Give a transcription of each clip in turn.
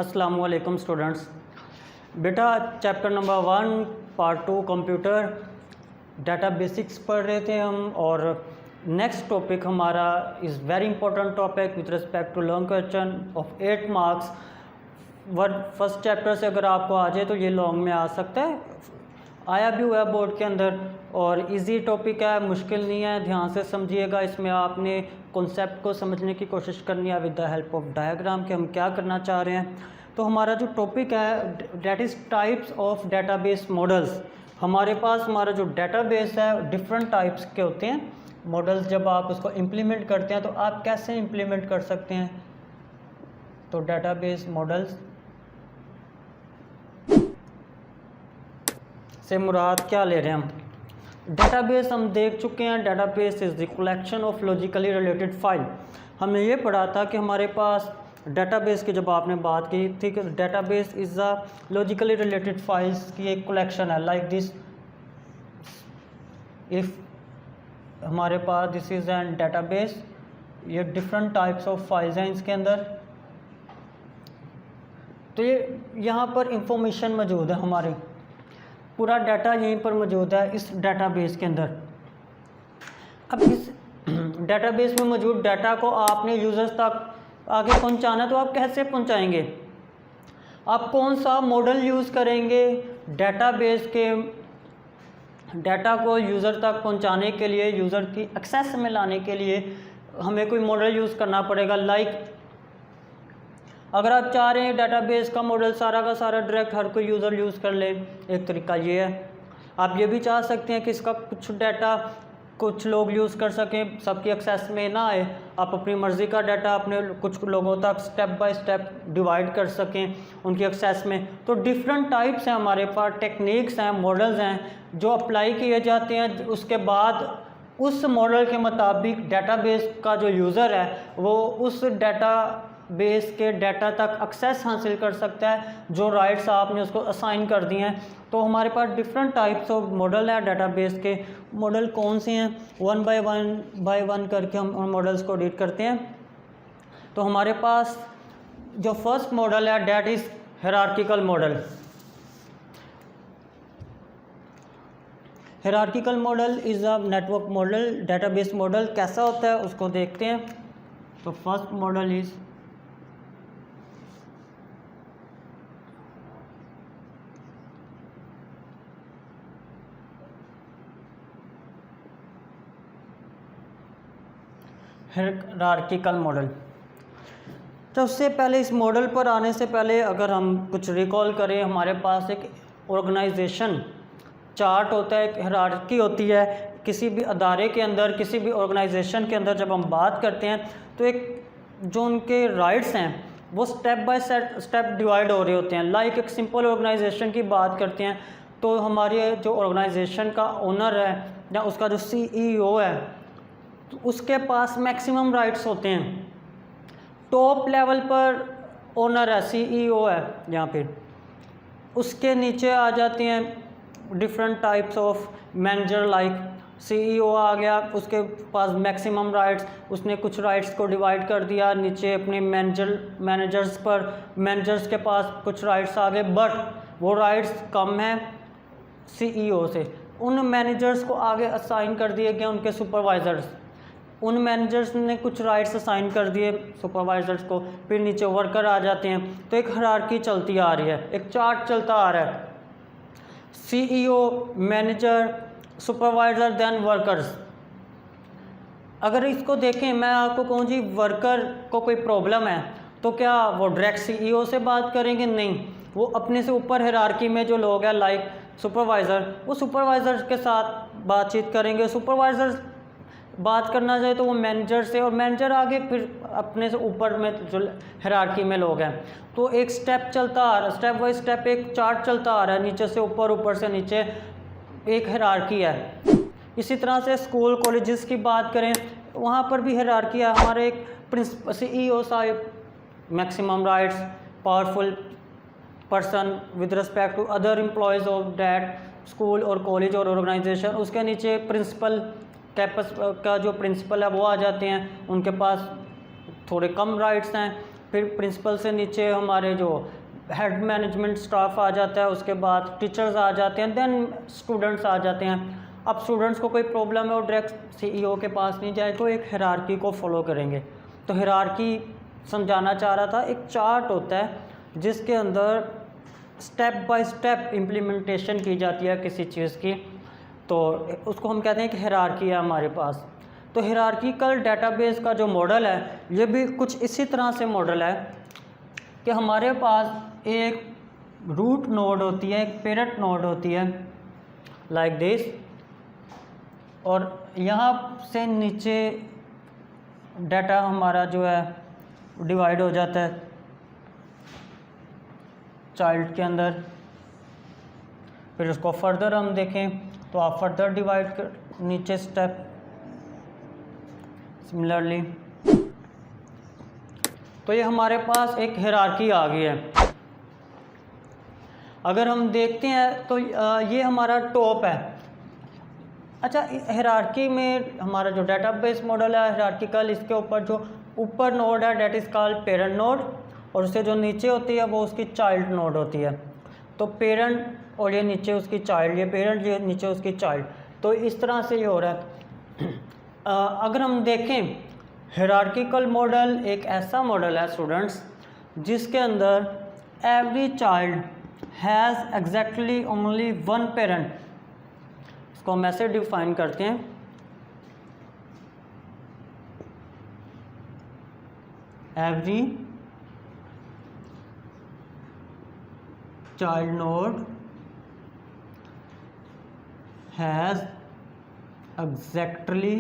अस्सलामुअलैकुम स्टूडेंट्स। बेटा chapter number 1 part 2 computer data basics पढ़ रहे थे हम, और नेक्स्ट टॉपिक हमारा is very important topic with respect to long question of 8 marks. First chapter से अगर आपको आ जाए तो ये लॉन्ग में आ सकता है, आया भी हुआ है बोर्ड के अंदर, और इजी टॉपिक है, मुश्किल नहीं है। ध्यान से समझिएगा, इसमें आपने कॉन्सेप्ट को समझने की कोशिश करनी है with the help of diagram कि हम क्या करना चाह रहे हैं। तो हमारा जो टॉपिक है that is types of database models. हमारे पास हमारा जो डेटाबेस है डिफरेंट टाइप्स के होते हैं मॉडल्स। जब आप उसको इम्प्लीमेंट करते हैं तो आप कैसे इम्प्लीमेंट कर सकते हैं, तो डेटाबेस मॉडल्स से मुराद क्या ले रहे हैं हम। डेटाबेस हम देख चुके हैं, database is the collection of logically related file. हमने ये पढ़ा था कि हमारे पास डेटाबेस की जब आपने बात की थी कि database is a logically related files की एक कलेक्शन है, लाइक दिस। इफ़ हमारे पास दिस इज़ एन डेटाबेस, ये डिफरेंट टाइप्स ऑफ फाइल्स हैं इसके अंदर। तो ये यहाँ पर इंफॉर्मेशन मौजूद है, हमारे पूरा डाटा यहीं पर मौजूद है इस डेटाबेस के अंदर। अब इस डेटाबेस में मौजूद डाटा को आपने यूज़र्स तक आगे पहुंचाना, तो आप कैसे पहुंचाएंगे? आप कौन सा मॉडल यूज़ करेंगे डेटाबेस के डाटा को यूज़र तक पहुंचाने के लिए, यूज़र की एक्सेस में लाने के लिए हमें कोई मॉडल यूज़ करना पड़ेगा। लाइक अगर आप चाह रहे हैं डेटाबेस का मॉडल सारा का सारा डायरेक्ट हर कोई यूज़र यूज़ कर ले, एक तरीका ये है। आप ये भी चाह सकते हैं कि इसका कुछ डाटा कुछ लोग यूज़ कर सकें, सबकी एक्सेस में ना आए। आप अपनी मर्ज़ी का डाटा अपने कुछ लोगों तक स्टेप बाय स्टेप डिवाइड कर सकें उनकी एक्सेस में। तो डिफरेंट टाइप्स हैं हमारे पास, टेक्निक्स हैं, मॉडल्स हैं जो अप्लाई किए जाते हैं। उसके बाद उस मॉडल के मुताबिक डेटाबेस का जो यूज़र है वो उस बेस के डाटा तक एक्सेस हासिल कर सकता है, जो राइट्स आपने उसको असाइन कर दिए हैं। तो हमारे पास डिफरेंट टाइप्स ऑफ मॉडल है डेटाबेस के। मॉडल कौन से हैं, वन बाय वन करके हम उन मॉडल्स को रीड करते हैं। तो हमारे पास जो फर्स्ट मॉडल है that is hierarchical model. Hierarchical model is a network model. Database model कैसा होता है उसको देखते हैं। तो first model is hierarchical model. तो उससे पहले, इस मॉडल पर आने से पहले अगर हम कुछ रिकॉल करें, हमारे पास एक ऑर्गेनाइजेशन चार्ट होता है, एक हायरार्की होती है किसी भी अदारे के अंदर, किसी भी ऑर्गेनाइजेशन के अंदर। जब हम बात करते हैं तो एक जो उनके राइट्स हैं वो स्टेप बाय स्टेप डिवाइड हो रहे होते हैं। लाइक एक सिंपल ऑर्गेनाइजेशन की बात करते हैं तो हमारे जो ऑर्गेनाइजेशन का ओनर है या उसका जो CEO है, तो उसके पास मैक्सिमम राइट्स होते हैं। टॉप लेवल पर ओनर है, CEO है यहाँ पे। उसके नीचे आ जाते हैं different types of manager, like CEO आ गया, उसके पास मैक्सिमम राइट्स, उसने कुछ राइट्स को डिवाइड कर दिया नीचे अपने मैनेजर्स पर। मैनेजर्स के पास कुछ राइट्स आ गए, बट वो राइट्स कम हैं CEO से। उन मैनेजर्स को आगे असाइन कर दिए गए उनके सुपरवाइज़र्स। उन मैनेजर्स ने कुछ राइट्स असाइन कर दिए सुपरवाइज़र्स को, फिर नीचे वर्कर आ जाते हैं। तो एक हायरार्की चलती आ रही है, एक चार्ट चलता आ रहा है, CEO, manager, supervisor, then workers. अगर इसको देखें, मैं आपको कहूँ जी वर्कर को कोई प्रॉब्लम है तो क्या वो डायरेक्ट CEO से बात करेंगे? नहीं, वो अपने से ऊपर हायरार्की में जो लोग हैं लाइक सुपरवाइज़र, वो सुपरवाइज़र के साथ बातचीत करेंगे। सुपरवाइज़र बात करना चाहे तो वो मैनेजर से, और मैनेजर आगे फिर अपने से ऊपर में जो हायरार्की में लोग हैं। तो एक स्टेप चलता आ रहा है, स्टेप बाय स्टेप एक चार्ट चलता आ रहा है, नीचे से ऊपर, ऊपर से नीचे एक हायरार्की है। इसी तरह से स्कूल कॉलेजेस की बात करें, वहाँ पर भी हायरार्की है। हमारे एक CEO साहब, maximum rights, powerful person with respect to other employees of that school और कॉलेज और ऑर्गेनाइजेशन। उसके नीचे प्रिंसिपल, कैंपस का जो प्रिंसिपल है वो आ जाते हैं, उनके पास थोड़े कम राइट्स हैं। फिर प्रिंसिपल से नीचे हमारे जो हेड मैनेजमेंट स्टाफ आ जाता है, उसके बाद टीचर्स आ जाते हैं, देन स्टूडेंट्स आ जाते हैं। अब स्टूडेंट्स को कोई प्रॉब्लम है वो डायरेक्ट सीईओ के पास नहीं जाए तो एक हायरार्की को फॉलो करेंगे। तो हायरार्की समझाना चाह रहा था, एक चार्ट होता है जिसके अंदर स्टेप बाय स्टेप इम्प्लीमेंटेशन की जाती है किसी चीज़ की, तो उसको हम कहते हैं कि हायरार्की है हमारे पास। तो हायरार्किकल डेटाबेस का जो मॉडल है ये भी कुछ इसी तरह से मॉडल है कि हमारे पास एक रूट नोड होती है, एक पेरेंट नोड होती है लाइक दिस, और यहाँ से नीचे डाटा हमारा जो है डिवाइड हो जाता है चाइल्ड के अंदर। फिर उसको फर्दर हम देखें तो आप फर्दर डिवाइड कर नीचे स्टेप सिमिलरली। तो ये हमारे पास एक हायरार्की आ गई है। अगर हम देखते हैं तो ये हमारा टॉप है। अच्छा, हायरार्की में हमारा जो डेटाबेस मॉडल है हायरार्किकल, इसके ऊपर जो ऊपर नोड है that is called parent node, और उससे जो नीचे होती है वो उसकी चाइल्ड नोड होती है। तो पेरेंट और ये नीचे उसकी चाइल्ड, ये पेरेंट ये नीचे उसकी चाइल्ड, तो इस तरह से ये हो रहा है। अगर हम देखें हायरार्किकल मॉडल एक ऐसा मॉडल है स्टूडेंट्स जिसके अंदर every child has exactly only one parent. इसको हम ऐसे डिफाइन करते हैं, every child node has exactly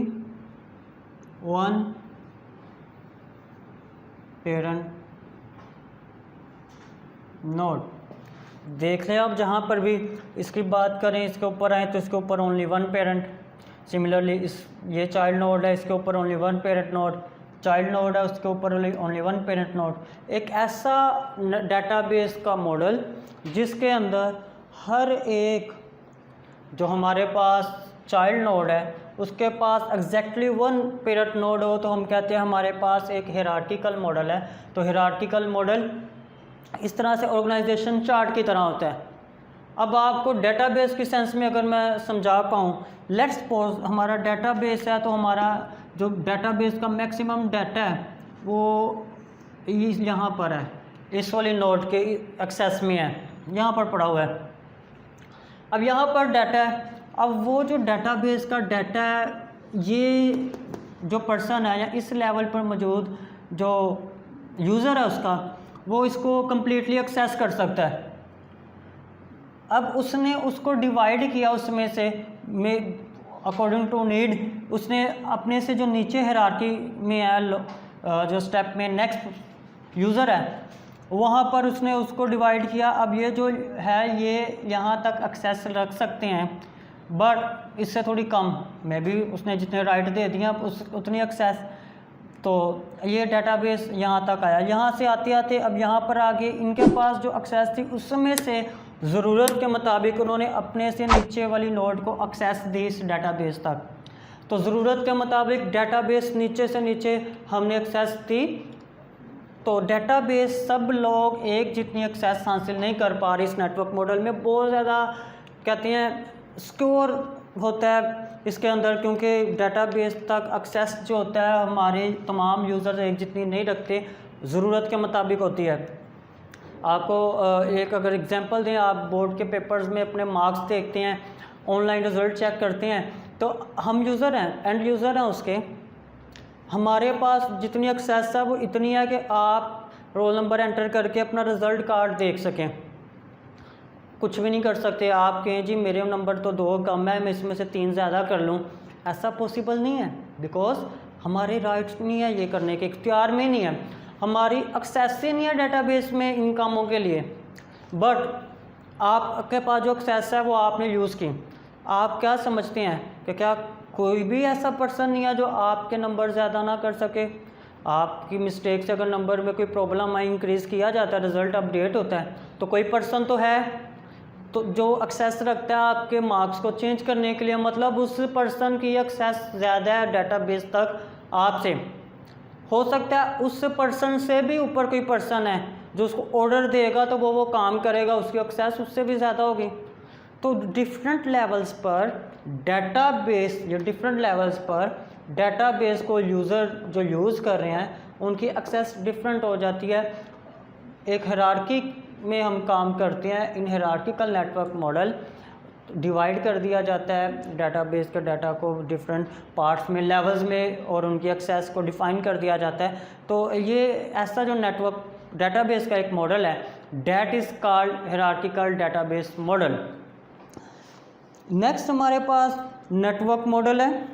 one parent node. देख लें आप जहाँ पर भी इसकी बात करें, इसके ऊपर आए तो इसके ऊपर ओनली वन पेरेंट। सिमिलरली ये चाइल्ड नोड है, इसके ऊपर only one parent node, child node है उसके ऊपर ओनली वन पेरेंट नोड। एक ऐसा डेटाबेस का मॉडल जिसके अंदर हर एक जो हमारे पास चाइल्ड नोड है उसके पास एग्जैक्टली वन पेरेंट नोड हो, तो हम कहते हैं हमारे पास एक हायरार्किकल मॉडल है। तो हायरार्किकल मॉडल इस तरह से ऑर्गेनाइजेशन चार्ट की तरह होता है। अब आपको डेटाबेस की सेंस में अगर मैं समझा पाऊँ, लेट्स सपोज हमारा डेटाबेस है, तो हमारा जो डेटाबेस का मैक्सिमम डाटा है वो यहाँ पर है, इस वाली नोड के एक्सेस में है, यहाँ पर पड़ा हुआ है। अब यहाँ पर डाटा है, अब वो जो डेटाबेस का डाटा है ये जो पर्सन है या इस लेवल पर मौजूद जो यूज़र है उसका, वो इसको कम्प्लीटली एक्सेस कर सकता है। अब उसने उसको डिवाइड किया उसमें से में अकॉर्डिंग टू नीड, उसने अपने से जो नीचे हायरार्की में है जो स्टेप में नेक्स्ट यूज़र है वहाँ पर उसने उसको डिवाइड किया। अब ये जो है ये यहाँ तक एक्सेस रख सकते हैं, बट इससे थोड़ी कम, में भी उसने जितने राइट दे दिए उतनी एक्सेस। तो ये डेटाबेस यहाँ तक आया, यहाँ से आते आते अब यहाँ पर आगे इनके पास जो एक्सेस थी उसमें से ज़रूरत के मुताबिक उन्होंने अपने से नीचे वाली नोड को एक्सेस दी इस डेटाबेस तक। तो ज़रूरत के मुताबिक डेटाबेस नीचे से नीचे हमने एक्सेस दी, तो डेटाबेस सब लोग एक जितनी एक्सेस हासिल नहीं कर पा रही इस नेटवर्क मॉडल में। बहुत ज़्यादा कहते हैं सिक्योर होता है इसके अंदर, क्योंकि डेटाबेस तक एक्सेस जो होता है हमारे तमाम यूज़र एक जितनी नहीं रखते, ज़रूरत के मुताबिक होती है। आपको एक अगर एग्जांपल दें, आप बोर्ड के पेपर्स में अपने मार्क्स देखते हैं, ऑनलाइन रिज़ल्ट चेक करते हैं, तो हम यूज़र हैं, एंड यूज़र हैं उसके, हमारे पास जितनी एक्सेस है वो इतनी है कि आप रोल नंबर एंटर करके अपना रिज़ल्ट कार्ड देख सकें। कुछ भी नहीं कर सकते आप कहें जी मेरे नंबर तो 2 कम है, मैं इसमें से 3 ज़्यादा कर लूँ, ऐसा पॉसिबल नहीं है, बिकॉज हमारे राइट्स नहीं है ये करने के, इख्तियार में नहीं है, हमारी एक्सेस ही नहीं है डेटाबेस में इन कामों के लिए। बट आपके पास जो एक्सेस है वो आपने यूज़ की। आप क्या समझते हैं कि क्या कोई भी ऐसा पर्सन नहीं है जो आपके नंबर ज़्यादा ना कर सके? आपकी मिस्टेक से अगर नंबर में कोई प्रॉब्लम आई, इंक्रीज़ किया जाता है, रिज़ल्ट अपडेट होता है, तो कोई पर्सन तो है तो जो एक्सेस रखता है आपके मार्क्स को चेंज करने के लिए, मतलब उस पर्सन की एक्सेस ज़्यादा है डेटाबेस तक आपसे। हो सकता है उस पर्सन से भी ऊपर कोई पर्सन है जो उसको ऑर्डर देगा तो वो काम करेगा, उसकी एक्सेस उससे भी ज़्यादा होगी। तो डिफरेंट लेवल्स पर डेटाबेस, जो डिफरेंट लेवल्स पर डेटाबेस को यूज़र जो यूज़ कर रहे हैं उनकी एक्सेस डिफरेंट हो जाती है। एक हायरार्की में हम काम करते हैं, इन हायरार्किकल नेटवर्क मॉडल डिवाइड कर दिया जाता है डेटाबेस के डाटा को डिफरेंट पार्ट्स में, लेवल्स में, और उनकी एक्सेस को डिफ़ाइन कर दिया जाता है। तो ये ऐसा जो नेटवर्क डेटाबेस का एक मॉडल है, that is called hierarchical database model. Next हमारे पास नेटवर्क मॉडल है।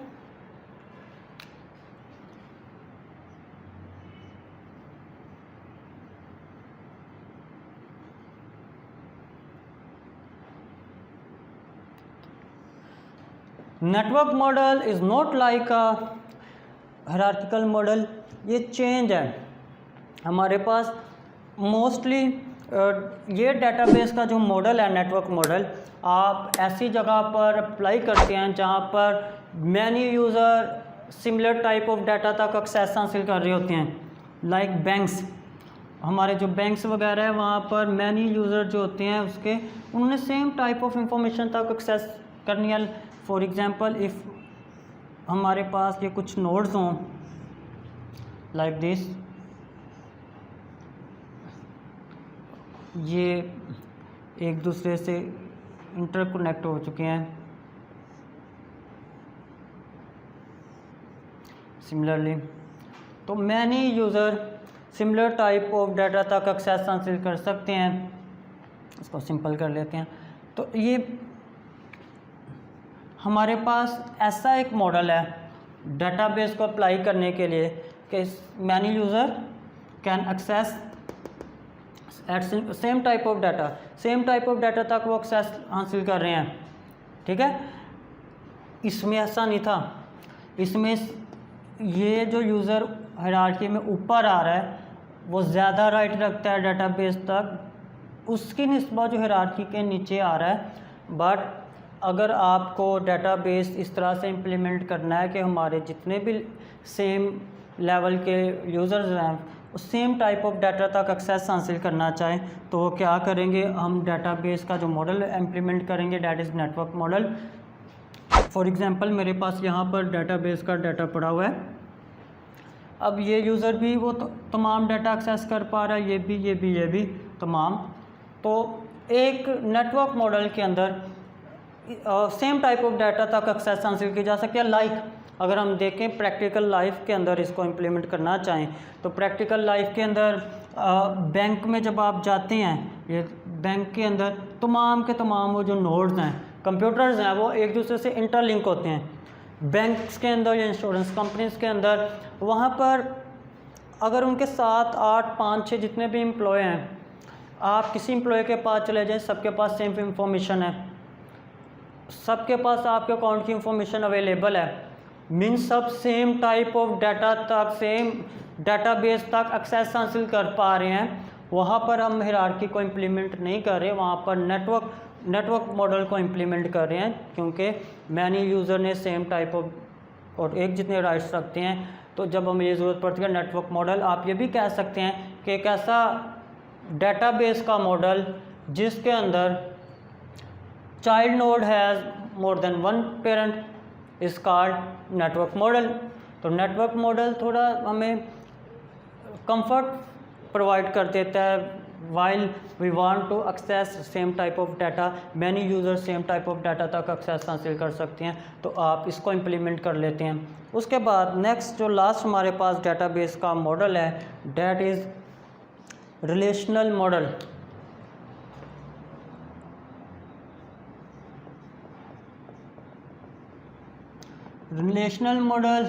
Network model is not like a hierarchical model, ये चेंज है हमारे पास। मोस्टली ये डेटाबेस का जो मॉडल है, नेटवर्क मॉडल, आप ऐसी जगह पर अप्लाई करते हैं जहाँ पर many user similar type of data तक एक्सेस हासिल कर रहे होते हैं। लाइक बैंक्स, हमारे जो बैंक्स वगैरह है वहाँ पर मैनी यूज़र जो होते हैं उसके, उन्होंने सेम टाइप ऑफ इंफॉर्मेशन तक एक्सेस करनी है। फॉर एग्ज़ाम्पल, इफ़ हमारे पास ये कुछ नोड्स हों लाइक दिस, ये एक दूसरे से इंटरकनेक्ट हो चुके हैं। सिमिलरली, तो many user similar type of data तक एक्सेस हासिल कर सकते हैं। इसको सिंपल कर लेते हैं। तो ये हमारे पास ऐसा एक मॉडल है डेटाबेस को अप्लाई करने के लिए कि many user can access at same type of data, same type of data तक वो एक्सेस हासिल कर रहे हैं। ठीक है, इसमें ऐसा नहीं था। इसमें ये जो यूज़र हायरार्की में ऊपर आ रहा है वो ज़्यादा राइट रखता है डेटाबेस तक, उसकी निस्बत जो हायरार्की के नीचे आ रहा है। बट अगर आपको डेटाबेस इस तरह से इम्प्लीमेंट करना है कि हमारे जितने भी सेम लेवल के यूज़र्स हैं वो सेम टाइप ऑफ डाटा तक एक्सेस हासिल करना चाहें, तो वो क्या करेंगे, हम डेटाबेस का जो मॉडल इम्प्लीमेंट करेंगे, that is network model. For example, मेरे पास यहाँ पर डेटाबेस का डाटा पड़ा हुआ है। अब ये यूज़र भी वो तमाम डाटा एक्सेस कर पा रहा है, ये भी तमाम। तो एक नेटवर्क मॉडल के अंदर सेम टाइप ऑफ डाटा तक एक्सेस हासिल की जा सकती है। लाइक अगर हम देखें प्रैक्टिकल लाइफ के अंदर इसको इम्प्लीमेंट करना चाहें तो प्रैक्टिकल लाइफ के अंदर बैंक में जब आप जाते हैं, ये बैंक के अंदर तमाम के तमाम वो जो नोड्स हैं, कंप्यूटर्स हैं, वो एक दूसरे से इंटरलिंक होते हैं। बैंक्स के अंदर या इंश्योरेंस कंपनीज के अंदर, वहाँ पर अगर उनके 7, 8, 5, 6 जितने भी एम्प्लॉय हैं, आप किसी एम्प्लॉय के पास चले जाएँ, सबके पास सेम इंफॉर्मेशन है, सबके पास आपके अकाउंट की इंफॉर्मेशन अवेलेबल है, मीन्स सब सेम टाइप ऑफ डाटा तक, सेम डेटाबेस तक एक्सेस हासिल कर पा रहे हैं। वहाँ पर हम हायरार्की को इम्प्लीमेंट नहीं कर रहे, वहाँ पर नेटवर्क मॉडल को इम्प्लीमेंट कर रहे हैं, क्योंकि मैनी यूज़र ने सेम टाइप ऑफ और एक जितने राइट्स रखते हैं। तो जब हमें ये ज़रूरत पड़ती है नेटवर्क मॉडल, आप ये भी कह सकते हैं कि एक ऐसा डेटाबेस का मॉडल जिसके अंदर child node has more than one parent is called network model. तो नेटवर्क मॉडल थोड़ा हमें कंफर्ट प्रोवाइड कर देता है while we want to access same type of data, many user same type of data तक access हासिल कर सकते हैं, तो आप इसको इम्प्लीमेंट कर लेते हैं। उसके बाद नेक्स्ट जो लास्ट हमारे पास डेटाबेस का मॉडल है, that is relational model. Relational model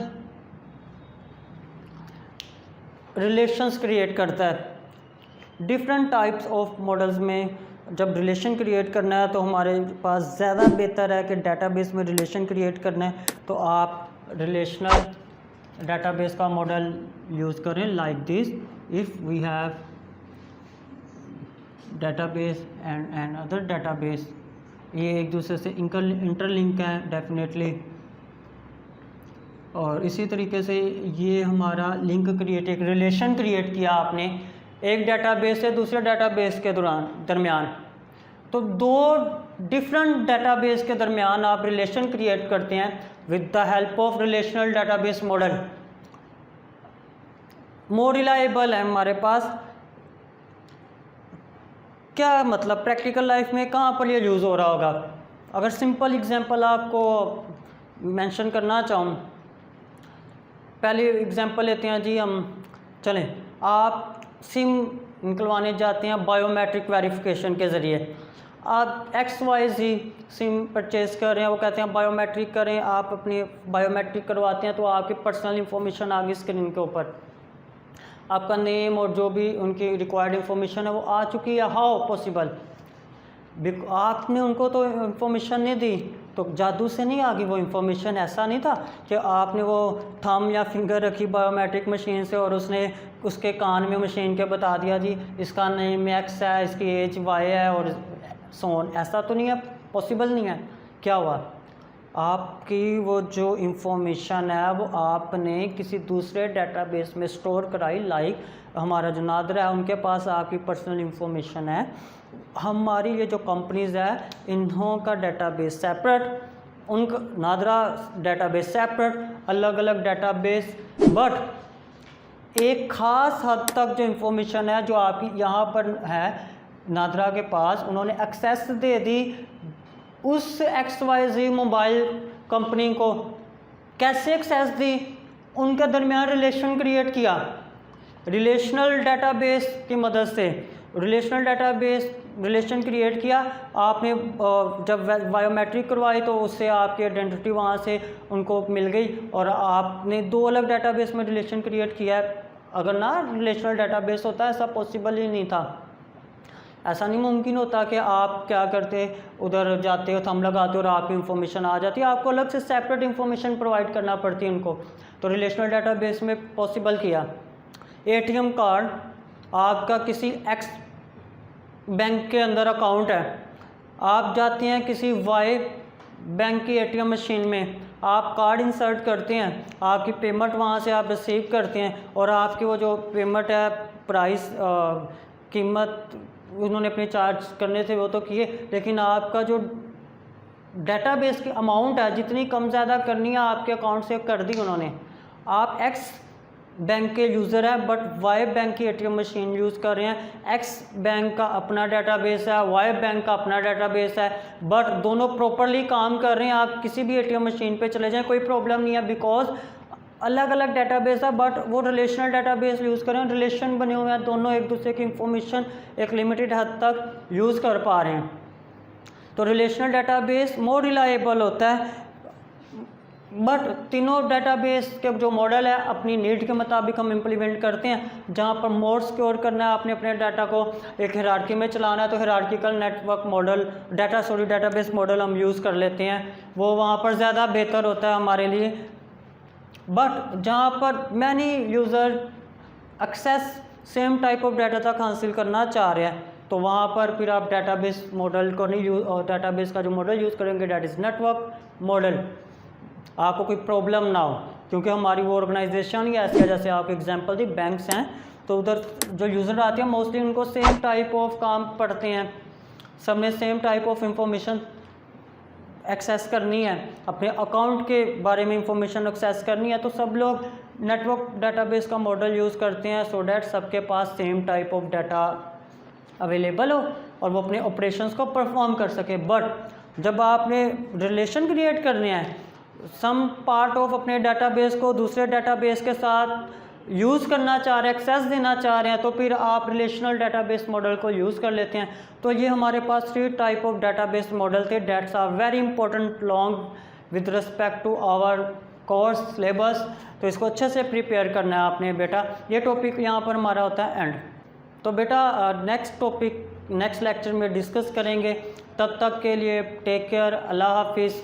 relations create करता है। डिफरेंट टाइप्स ऑफ मॉडल्स में जब रिलेशन क्रिएट करना है तो हमारे पास ज़्यादा बेहतर है कि डेटाबेस में रिलेशन क्रिएट करना है तो आप रिलेशनल डेटाबेस का मॉडल यूज़ करें। Like this, if we have database and other database, ये एक दूसरे से इंटरलिंक है डेफिनेटली। और इसी तरीके से ये हमारा लिंक क्रिएट, एक रिलेशन क्रिएट किया आपने एक डेटाबेस से दूसरे डेटाबेस के दरमियान। तो दो डिफरेंट डेटाबेस के दरमियान आप रिलेशन क्रिएट करते हैं with the help of relational database model. More reliable है हमारे पास। क्या मतलब प्रैक्टिकल लाइफ में कहाँ पर ये यूज़ हो रहा होगा? अगर सिंपल एग्जांपल आपको मेंशन करना चाहूँ, पहले एग्जांपल लेते हैं जी हम। चलें, आप सिम निकलवाने जाते हैं बायोमेट्रिक वेरिफिकेशन के ज़रिए। आप XYZ सिम परचेज़ कर रहे हैं, वो कहते हैं बायोमेट्रिक करें, आप अपनी बायोमेट्रिक करवाते हैं तो आपकी पर्सनल इंफॉर्मेशन आ गई स्क्रीन के ऊपर, आपका नेम और जो भी उनकी रिक्वायर्ड इंफॉर्मेशन है वो आ चुकी है। How possible? आपने उनको तो इंफॉर्मेशन नहीं दी, तो जादू से नहीं आ गई वो इंफॉर्मेशन। ऐसा नहीं था कि आपने वो थंब या फिंगर रखी बायोमेट्रिक मशीन से और उसने उसके कान में मशीन के बता दिया जी इसका नेम X है, इसकी एज Y है और सोन। ऐसा तो नहीं है, पॉसिबल नहीं है। क्या हुआ? आपकी वो जो इंफॉर्मेशन है वो आपने किसी दूसरे डेटाबेस में स्टोर कराई। लाइक हमारा जो नादरा है उनके पास आपकी पर्सनल इंफॉर्मेशन है, हमारी ये जो कंपनीज़ है इन्हों का डेटाबेस सेपरेट, उनका नादरा डेटाबेस सेपरेट, अलग अलग डेटाबेस। बट एक ख़ास हद तक जो इंफॉर्मेशन है जो आपकी यहाँ पर है नादरा के पास, उन्होंने एक्सेस दे दी उस XYZ मोबाइल कंपनी को। कैसे एक्सेस दी? उनके दरमियान रिलेशन क्रिएट किया रिलेशनल डेटाबेस की मदद से। रिलेशनल डेटाबेस रिलेशन क्रिएट किया आपने। जब बायोमेट्रिक करवाई तो उससे आपकी आइडेंटिटी वहाँ से उनको मिल गई और आपने दो अलग डेटाबेस में रिलेशन क्रिएट किया है। अगर ना रिलेशनल डेटाबेस होता है ऐसा पॉसिबल ही नहीं था। ऐसा नहीं मुमकिन होता कि आप क्या करते उधर जाते हो, थंब लगाते हो और आपकी इंफॉर्मेशन आ जाती है। आपको अलग से सेपरेट इंफॉर्मेशन प्रोवाइड करना पड़ती है उनको। तो रिलेशनल डेटाबेस में पॉसिबल किया। ATM कार्ड आपका किसी X बैंक के अंदर अकाउंट है, आप जाते हैं किसी Y बैंक की ATM मशीन में, आप कार्ड इंसर्ट करते हैं, आपकी पेमेंट वहाँ से आप रिसीव करते हैं और आपकी वो जो पेमेंट है प्राइस कीमत उन्होंने अपने चार्ज करने थे वो तो किए, लेकिन आपका जो डेटाबेस की अमाउंट है जितनी कम ज़्यादा करनी है आपके अकाउंट से कर दी उन्होंने। आप X बैंक के यूज़र है बट Y बैंक की ATM मशीन यूज़ कर रहे हैं। X बैंक का अपना डेटाबेस है, Y बैंक का अपना डेटाबेस है, बट दोनों प्रॉपरली काम कर रहे हैं। आप किसी भी ATM मशीन पे चले जाएं कोई प्रॉब्लम नहीं है, बिकॉज अलग अलग डेटाबेस है बट वो रिलेशनल डेटाबेस यूज़ करें। रिलेशन बने हुए हैं, दोनों एक दूसरे की इंफॉर्मेशन एक लिमिटेड हद तक यूज़ कर पा रहे हैं। तो रिलेशनल डेटाबेस मोर रिलायबल होता है। बट तीनों डेटाबेस के जो मॉडल है अपनी नीड के मुताबिक हम इम्प्लीमेंट करते हैं। जहाँ पर मोर सिक्योर करना है आपने अपने डाटा को, एक हायरार्की में चलाना है तो hierarchical network model database model हम यूज़ कर लेते हैं, वो वहाँ पर ज़्यादा बेहतर होता है हमारे लिए। बट जहाँ पर many user access same type of data तक हासिल करना चाह रहे हैं तो वहाँ पर फिर आप डेटाबेस मॉडल को नहीं डेटाबेस का जो मॉडल यूज़ करेंगे डेट इज़ नेटवर्क मॉडल। आपको कोई प्रॉब्लम ना हो, क्योंकि हमारी वो ऑर्गेनाइजेशन ही ऐसी है, जैसे आपको एग्जांपल दी बैंक्स हैं तो उधर जो यूज़र आते हैं मोस्टली उनको सेम टाइप ऑफ काम पढ़ते हैं, सब ने same type of information access करनी है, अपने अकाउंट के बारे में इंफॉर्मेशन एक्सेस करनी है, तो सब लोग नेटवर्क डेटाबेस का मॉडल यूज़ करते हैं सो डैट सबके पास same type of data available हो और वो अपने ऑपरेशंस को परफॉर्म कर सके। बट जब आपने रिलेशन क्रिएट करने हैं, सम पार्ट ऑफ अपने डेटाबेस को दूसरे डेटाबेस के साथ यूज़ करना चाह रहे हैं, एक्सेस देना चाह रहे हैं, तो फिर आप रिलेशनल डेटाबेस मॉडल को यूज़ कर लेते हैं। तो ये हमारे पास 3 टाइप ऑफ डेटाबेस मॉडल थे that's are very important long with respect to our course syllabus. तो इसको अच्छे से प्रिपेयर करना है आपने बेटा। ये टॉपिक यहाँ पर हमारा होता है एंड। तो बेटा नेक्स्ट टॉपिक नेक्स्ट लेक्चर में डिस्कस करेंगे। तब तक के लिए टेक केयर, अल्लाह हाफिज़।